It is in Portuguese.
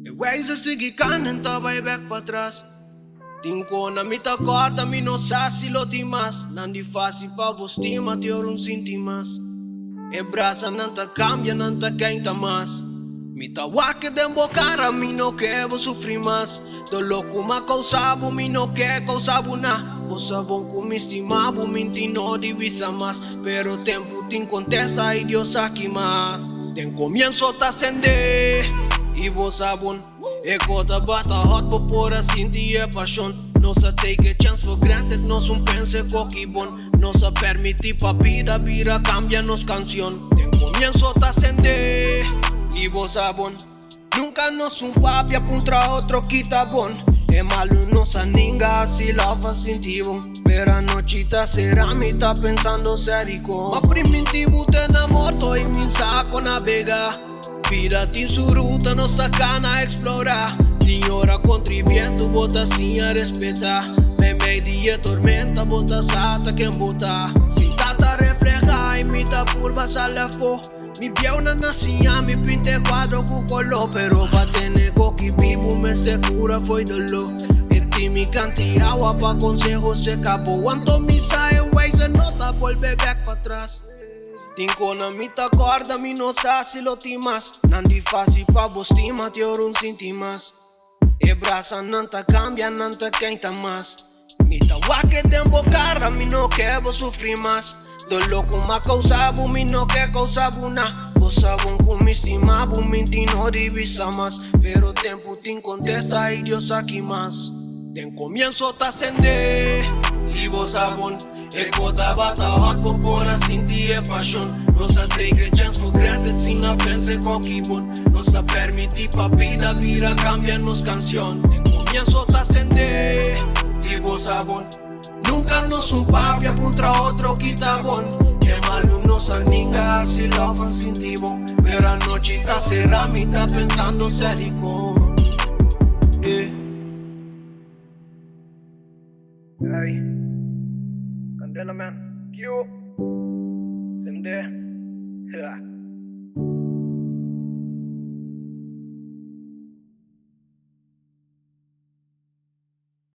E wijze sige kan en tabay back pa atrás. Tinko na mi takorda mi no sasi lo timas. Nandi fasi pa bustima ti orun sintimas. E brasa nanta cambia nanta quenta mas. Mi tawake den bocara mi no quebo sufrir más. Do loco ma causabo mi no que causabo na. Vos sabon ku mi estimabo minti no divisa más. Pero tempo tin contesta y Dios aquí más. Den comienzo ta acender. Y vos sabon e kota bata hot por sinti e passion. No se take a chance for granted, no son pense coquibón. No se permite pa vida, vira cambianos canción. Den comienzo ta acender. Y vos sabon nunca nos un papi apunta otro quitabón. É malo nossa ninga se lava sentivo. Pero a nochita será mi tá pensando serico. Ma primitivo te namorto e mi saco navega. Vida tin su ruta nossa cana explora. Tin hora contribuendo bota assim a respeitar. Me media tormenta bota sata quem bota. Sin tanta refleja e mi da curva sale fo. Mi piauna nacia, mi pinte quadro cu color. Pero pa tener coqui vivo me segura foi dolor. E ti mi canti agua pa consejo se acabou. Quanto mi sai way se nota volve back pa atrás. Tinko na mi takorda mi no sasi lo timas. Nandi fasi pa bustima ti orun sintimas. E brasa nanta cambia nanta quenta mas. Mi tawake den bocara mi no quebo sufrir más. Do loco ma causabo mi no que causabo na. Vos sabon ku mi estimabo minti no divisa más. Pero tempo tin contesta y Dios aquí más. Den comienzo ta acender. Y vos sabon e kota bata hot por sinti e passion. No se take a chance for granted sin a pense coquibón. No se permite pa vida vira cambianos canción. Den comienzo ta acender. Y vos sabon nunca nos un papi apunta otro quitabón. Que malo nos ninga si lo fan sintivo. Pero a noche ta será mi ta pensando serico. Hey, Candela man, Q, Sende,